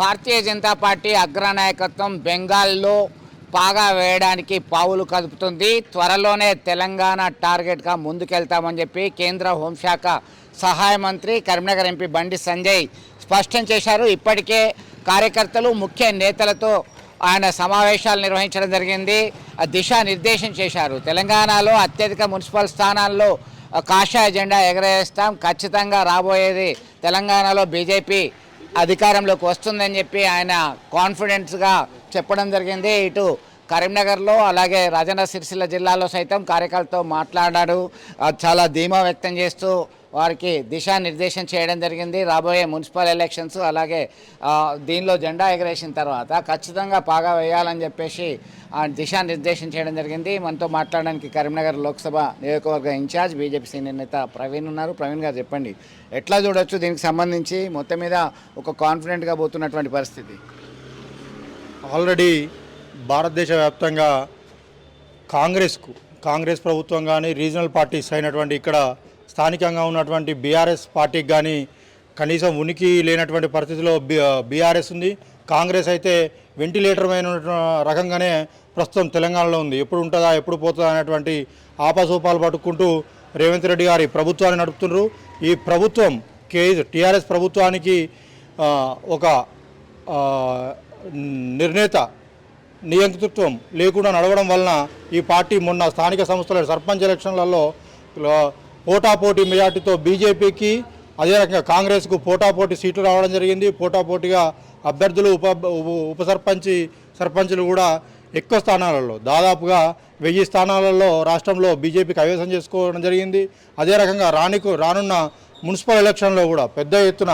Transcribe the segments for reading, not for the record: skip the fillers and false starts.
Bharatiya Janata party అగ్రనాయకత్వం బెంగాల్లో పాగా వేయడానికి పావులు కదుపుతుంది. త్వరలోనే తెలంగాణ టార్గెట్గా ముందుకెళ్తామని చెప్పి కేంద్ర హోంశాఖ సహాయ మంత్రి కరీంనగర్ ఎంపీ బండి సంజయ్ స్పష్టం చేశారు. ఇప్పటికే కార్యకర్తలు ముఖ్య నేతలతో ఆయన సమావేశాలు నిర్వహించడం జరిగింది. దిశానిర్దేశం చేశారు. తెలంగాణలో అత్యధిక మున్సిపల్ స్థానాల్లో కాషాయ జెండా ఎగరేస్తాం, ఖచ్చితంగా రాబోయేది తెలంగాణలో బీజేపీ అధికారంలోకి వస్తుందని చెప్పి ఆయన కాన్ఫిడెన్స్గా చెప్పడం జరిగింది. ఇటు కరీంనగర్లో అలాగే రాజన్న సిరిసిల్ల జిల్లాలో సైతం కార్యకర్తలతో మాట్లాడారు. చాలా ధీమా వ్యక్తం చేస్తూ వారికి దిశానిర్దేశం చేయడం జరిగింది. రాబోయే మున్సిపల్ ఎలక్షన్స్ అలాగే దీనిలో జెండా ఎగరేసిన తర్వాత ఖచ్చితంగా పాగా వేయాలని చెప్పేసి దిశానిర్దేశం చేయడం జరిగింది. మనతో మాట్లాడడానికి కరీంనగర్ లోక్సభ నియోజకవర్గ ఇన్ఛార్జ్ బీజేపీ సీనియర్ నేత ప్రవీణ్ ఉన్నారు. ప్రవీణ్ గారు చెప్పండి, ఎట్లా చూడొచ్చు దీనికి సంబంధించి మొత్తం మీద ఒక కాన్ఫిడెంట్గా పోతున్నటువంటి పరిస్థితి? ఆల్రెడీ భారతదేశ వ్యాప్తంగా కాంగ్రెస్ ప్రభుత్వం కానీ రీజనల్ పార్టీస్ అయినటువంటి ఇక్కడ స్థానికంగా ఉన్నటువంటి బీఆర్ఎస్ పార్టీకి కానీ కనీసం ఉనికి లేనటువంటి పరిస్థితిలో బీఆర్ఎస్ ఉంది. కాంగ్రెస్ అయితే వెంటిలేటర్ అయిన రకంగానే ప్రస్తుతం తెలంగాణలో ఉంది. ఎప్పుడు ఉంటుందా ఎప్పుడు పోతుందా అనేటువంటి ఆపసోపాలు పట్టుకుంటూ రేవంత్ రెడ్డి గారి ప్రభుత్వాన్ని నడుపుతున్నారు. ఈ ప్రభుత్వం టీఆర్ఎస్ ప్రభుత్వానికి ఒక నిర్ణేత నియంతృత్వం లేకుండా నడవడం వలన ఈ పార్టీ మొన్న స్థానిక సంస్థల సర్పంచ్ ఎలక్షన్లలో పోటాపోటీ మెజార్టీతో బీజేపీకి అదే రకంగా కాంగ్రెస్కు పోటాపోటీ సీట్లు రావడం జరిగింది. పోటాపోటీగా అభ్యర్థులు ఉప సర్పంచులు కూడా ఎక్కువ స్థానాలలో దాదాపుగా 1000 స్థానాలలో రాష్ట్రంలో బీజేపీ కైవసం చేసుకోవడం జరిగింది. అదే రకంగా రానున్న మున్సిపల్ ఎలక్షన్లో కూడా పెద్ద ఎత్తున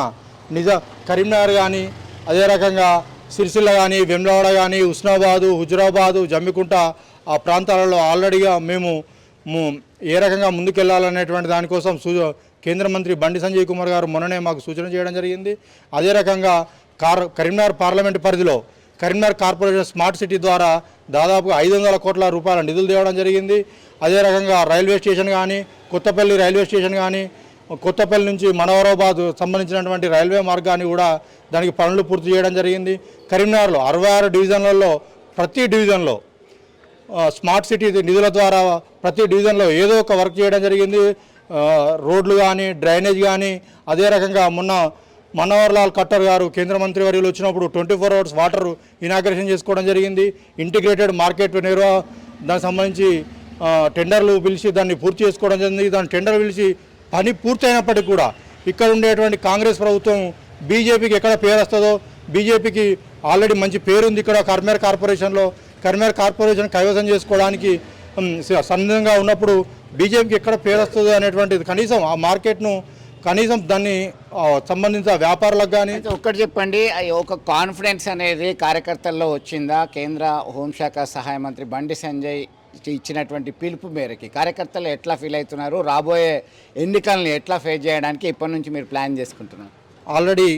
కరీంనగర్ కానీ అదే రకంగా సిరిసిల్ల కానీ వెమ్లవాడ కానీ హుస్నాబాదు హుజురాబాదు జమ్మికుంట ఆ ప్రాంతాలలో ఆల్రెడీగా మేము ఏ రకంగా ముందుకెళ్లాలనేటువంటి దానికోసం కేంద్ర మంత్రి బండి సంజయ్ కుమార్ గారు మొన్ననే మాకు సూచన చేయడం జరిగింది. అదే రకంగా కరీంనగర్ పార్లమెంటు పరిధిలో కరీంనగర్ కార్పొరేషన్ స్మార్ట్ సిటీ ద్వారా దాదాపు 500 కోట్ల రూపాయల నిధులు తేవడం జరిగింది. అదే రకంగా రైల్వే స్టేషన్ కానీ కొత్తపల్లి రైల్వే స్టేషన్ కానీ కొత్తపల్లి నుంచి మనోహరాబాద్ సంబంధించినటువంటి రైల్వే మార్గాన్ని కూడా దానికి పనులు పూర్తి చేయడం జరిగింది. కరీంనగర్లో 66 డివిజన్లలో ప్రతి డివిజన్లో స్మార్ట్ సిటీ నిధుల ద్వారా ప్రతి డివిజన్లో ఏదో ఒక వర్క్ చేయడం జరిగింది. రోడ్లు కానీ డ్రైనేజ్ కానీ అదే రకంగా మొన్న మనోహర్ లాల్ ఖట్టర్ గారు కేంద్ర మంత్రి వర్యులు వచ్చినప్పుడు 24 hours వాటర్ ఇనాగ్రేషన్ చేసుకోవడం జరిగింది. ఇంటిగ్రేటెడ్ మార్కెట్ దానికి సంబంధించి టెండర్లు పిలిచి దాన్ని పూర్తి చేసుకోవడం జరిగింది. దాని టెండర్ పిలిచి పని పూర్తయినప్పటికీ కూడా ఇక్కడ ఉండేటువంటి కాంగ్రెస్ ప్రభుత్వం బీజేపీకి ఎక్కడ పేరు వస్తుందో, బీజేపీకి ఆల్రెడీ మంచి పేరుంది ఇక్కడ కరీంనగర్ కార్పొరేషన్ కైవసం చేసుకోవడానికి సన్నద్ధంగా ఉన్నప్పుడు బీజేపీకి ఎక్కడ పేరు వస్తుందో అనేటువంటిది కనీసం ఆ మార్కెట్ను కనీసం దాన్ని సంబంధించిన వ్యాపారులకు కానీ ఒక్కటి చెప్పండి, ఒక కాన్ఫిడెన్స్ అనేది కార్యకర్తల్లో వచ్చిందా? కేంద్ర హోంశాఖ సహాయ మంత్రి బండి సంజయ్ ఇచ్చినటువంటి పిలుపు మేరకి కార్యకర్తలు ఎట్లా ఫీల్ అవుతున్నారు? రాబోయే ఎన్నికలను ఎట్లా ఫేస్ చేయడానికి ఇప్పటి నుంచి మీరు ప్లాన్ చేసుకుంటున్నారు? ఆల్రెడీ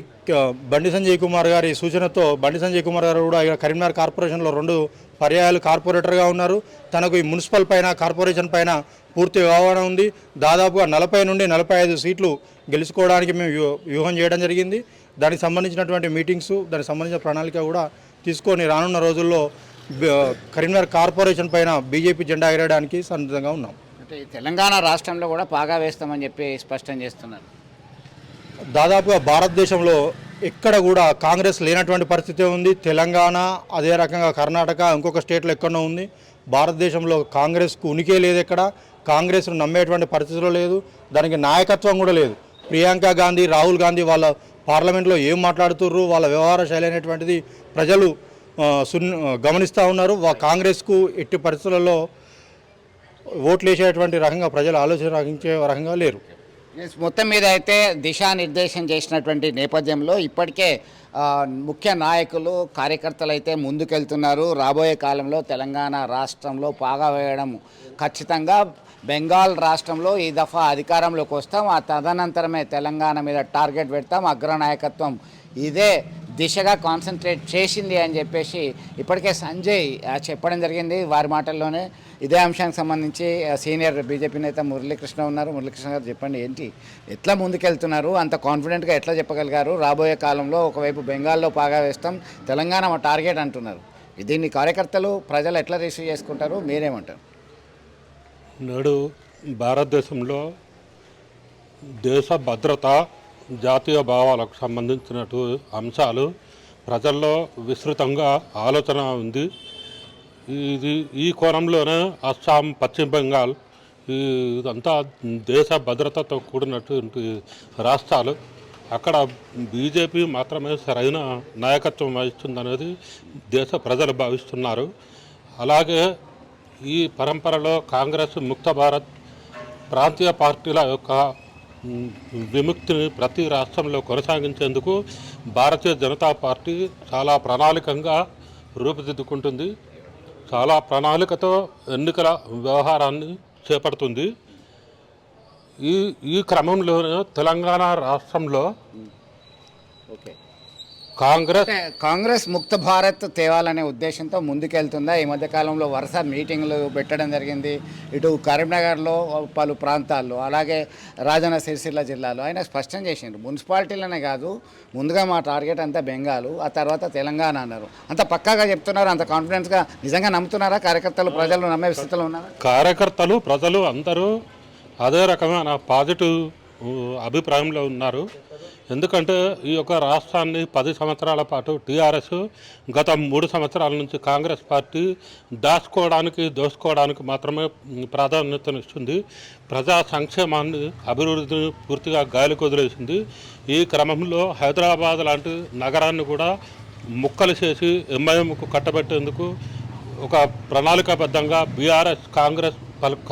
బండి సంజయ్ కుమార్ గారి సూచనతో బండి సంజయ్ కుమార్ గారు కూడా ఇక్కడ కరీంనగర్ కార్పొరేషన్లో 2 పర్యాయాలు కార్పొరేటర్గా ఉన్నారు. తనకు ఈ మున్సిపల్ పైన కార్పొరేషన్ పైన పూర్తి అవగాహన ఉంది. దాదాపుగా 40 నుండి 45 సీట్లు గెలుచుకోవడానికి మేము వ్యూహం చేయడం జరిగింది. దానికి సంబంధించినటువంటి మీటింగ్స్ దానికి సంబంధించిన ప్రణాళిక కూడా తీసుకొని రానున్న రోజుల్లో కరీంనగర్ కార్పొరేషన్ పైన బీజేపీ జెండా ఎగరడానికి సన్నద్ధంగా ఉన్నాం. అంటే తెలంగాణ రాష్ట్రంలో కూడా పాగా వేస్తామని చెప్పి స్పష్టం చేస్తున్నారు. దాదాపుగా భారతదేశంలో ఎక్కడ కూడా కాంగ్రెస్ లేనటువంటి పరిస్థితి ఉంది. తెలంగాణ అదే రకంగా కర్ణాటక ఇంకొక స్టేట్లో ఎక్కడో ఉంది. భారతదేశంలో కాంగ్రెస్కు ఉనికే లేదు. ఎక్కడ కాంగ్రెస్ను నమ్మేటువంటి పరిస్థితిలో లేదు. దానికి నాయకత్వం కూడా లేదు. ప్రియాంక గాంధీ రాహుల్ గాంధీ వాళ్ళ పార్లమెంట్లో ఏం మాట్లాడుతుర్రు, వాళ్ళ వ్యవహార శైలి అనేటువంటిది ప్రజలు గమనిస్తూ ఉన్నారు. కాంగ్రెస్కు ఎట్టి పరిస్థితులలో ఓట్లు వేసేటువంటి రకంగా ప్రజలు ఆలోచన రహించే రకంగా లేరు. మొత్తం మీద అయితే దిశానిర్దేశం చేసినటువంటి నేపథ్యంలో ఇప్పటికే ముఖ్య నాయకులు కార్యకర్తలు అయితే ముందుకెళ్తున్నారు. రాబోయే కాలంలో తెలంగాణ రాష్ట్రంలో పాగా వేయడం ఖచ్చితంగా, బెంగాల్ రాష్ట్రంలో ఈ దఫా అధికారంలోకి వస్తాం, ఆ తదనంతరమే తెలంగాణ మీద టార్గెట్ పెడతాం, అగ్రనాయకత్వం ఇదే దిశగా కాన్సన్ట్రేట్ చేసింది అని చెప్పేసి ఇప్పటికే సంజయ్ చెప్పడం జరిగింది వారి మాటల్లోనే. ఇదే అంశానికి సంబంధించి సీనియర్ బీజేపీ నేత మురళీకృష్ణ ఉన్నారు. మురళీకృష్ణ గారు చెప్పండి, ఏంటి ఎట్లా ముందుకెళ్తున్నారు, అంత కాన్ఫిడెంట్గా ఎట్లా చెప్పగలిగారు? రాబోయే కాలంలో ఒకవైపు బెంగాల్లో పాగా వేస్తాం, తెలంగాణ మా టార్గెట్ అంటున్నారు. దీన్ని కార్యకర్తలు ప్రజలు ఎట్లా రిసీవ్ చేసుకుంటారు, మీరేమంటారు? నేడు భారతదేశంలో దేశ భద్రత, జాతీయ భావాలకు సంబంధించినటు అంశాలు ప్రజల్లో విస్తృతంగా ఆలోచన ఉంది. ఈ కోణంలోనే అస్సాం, పశ్చిమ బెంగాల్ ఇదంతా దేశ భద్రతతో కూడినటువంటి రాష్ట్రాలు. అక్కడ బీజేపీ మాత్రమే సరైన నాయకత్వం వహిస్తుందనేది దేశ ప్రజలు భావిస్తున్నారు. అలాగే ఈ పరంపరలో కాంగ్రెస్, ముక్త భారత్, ప్రాంతీయ పార్టీల యొక్క విముక్తిని ప్రతి రాష్ట్రంలో కొనసాగించేందుకు భారతీయ జనతా పార్టీ చాలా ప్రణాళికంగా రూపుదిద్దుకుంటుంది. చాలా ప్రణాళికతో ఎన్నికల వ్యవహారాన్ని చేపడుతుంది. ఈ క్రమంలోనే తెలంగాణ రాష్ట్రంలో ఓకే, కాంగ్రెస్ ముక్త భారత్ తేవాలనే ఉద్దేశంతో ముందుకెళ్తుందా? ఈ మధ్యకాలంలో వరుస మీటింగ్లు పెట్టడం జరిగింది. ఇటు కరీంనగర్లో పలు ప్రాంతాల్లో, అలాగే రాజన్న సిరిసిల్ల జిల్లాలో ఆయన స్పష్టం చేసిండ్రు, మున్సిపాలిటీలనే కాదు, ముందుగా మా టార్గెట్ అంతా బెంగాలు, ఆ తర్వాత తెలంగాణ అన్నారు. అంత పక్కాగా చెప్తున్నారు, అంత కాన్ఫిడెన్స్గా నిజంగా నమ్ముతున్నారా? కార్యకర్తలు ప్రజలు నమ్మే స్థితిలో ఉన్నారా? కార్యకర్తలు, ప్రజలు అందరూ అదే రకమైన పాజిటివ్ అభిప్రాయంలో ఉన్నారు. ఎందుకంటే ఈ యొక్క రాష్ట్రాన్ని 10 సంవత్సరాల పాటు టీఆర్ఎస్, గత 3 సంవత్సరాల నుంచి కాంగ్రెస్ పార్టీ దోసుకోవడానికి మాత్రమే ప్రాధాన్యతనిస్తుంది. ప్రజా సంక్షేమాన్ని, అభివృద్ధిని పూర్తిగా గాలికి వదిలేసింది. ఈ క్రమంలో హైదరాబాద్ లాంటి నగరాన్ని కూడా ముక్కలు చేసి ఎంఐఎంకు కట్టబెట్టేందుకు ఒక ప్రణాళికాబద్ధంగా బీఆర్ఎస్, కాంగ్రెస్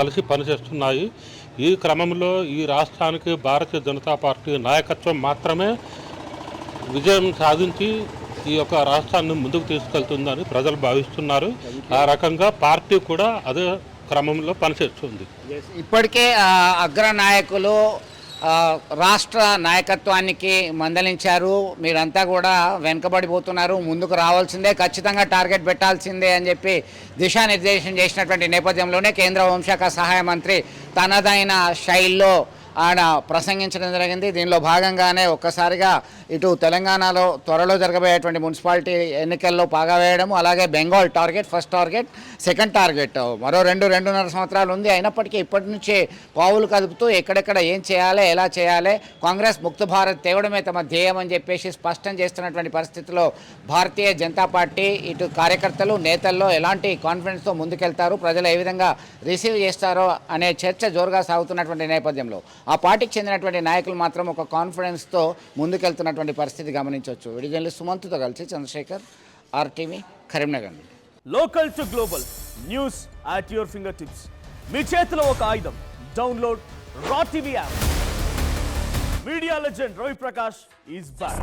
కలిసి పనిచేస్తున్నాయి. ఈ క్రమంలో ఈ రాష్ట్రానికి భారతీయ జనతా పార్టీ నాయకత్వం మాత్రమే విజయం సాధించి ఈ యొక్క రాష్ట్రాన్ని ముందుకు తీసుకెళ్తుందని ప్రజలు భావిస్తున్నారు. ఆ రకంగా పార్టీ కూడా అదే క్రమంలో పనిచేస్తుంది. ఇప్పటికే అగ్ర నాయకులు రాష్ట్ర నాయకత్వానికి మందలించారు, మీరంతా కూడా వెనుకబడిపోతున్నారు, ముందుకు రావాల్సిందే, ఖచ్చితంగా టార్గెట్ పెట్టాల్సిందే అని చెప్పి దిశానిర్దేశం చేసినటువంటి నేపథ్యంలోనే కేంద్ర హోంశాఖ సహాయ మంత్రి తనదైన శైలిలో ఆయన ప్రసంగించడం జరిగింది. దీనిలో భాగంగానే ఒక్కసారిగా ఇటు తెలంగాణలో త్వరలో జరగబోయేటువంటి మున్సిపాలిటీ ఎన్నికల్లో పాగా వేయడము, అలాగే Bengal target, first target, second target, మరో 2-2.5 సంవత్సరాలు ఉంది. అయినప్పటికీ ఇప్పటి నుంచే పావులు కదుపుతూ ఎక్కడెక్కడ ఏం చేయాలి, ఎలా చేయాలి, కాంగ్రెస్ ముక్త భారత్ తేవడమే తమ ధ్యేయం అని చెప్పేసి స్పష్టం చేస్తున్నటువంటి పరిస్థితిలో భారతీయ జనతా పార్టీ ఇటు కార్యకర్తలు, నేతల్లో ఎలాంటి కాన్ఫిడెన్స్తో ముందుకెళ్తారు, ప్రజలు ఏ విధంగా రిసీవ్ చేస్తారో అనే చర్చ జోరుగా సాగుతున్నటువంటి నేపథ్యంలో ఆ పార్టీకి చెందినటువంటి నాయకులు మాత్రం ఒక కాన్ఫిడెన్స్తో ముందుకెళ్తున్నటువంటి పరిస్థితి గమనించవచ్చు. వీడియో జర్నలిస్ట్ సుమంత్తో కలిసి Chandrashekar, RTV, Karimnagar. Local to global news at your finger tips. మీ చేతిలో ఒక ఆయుధం. Download raw TV app. Media legend Ravi Prakash is back.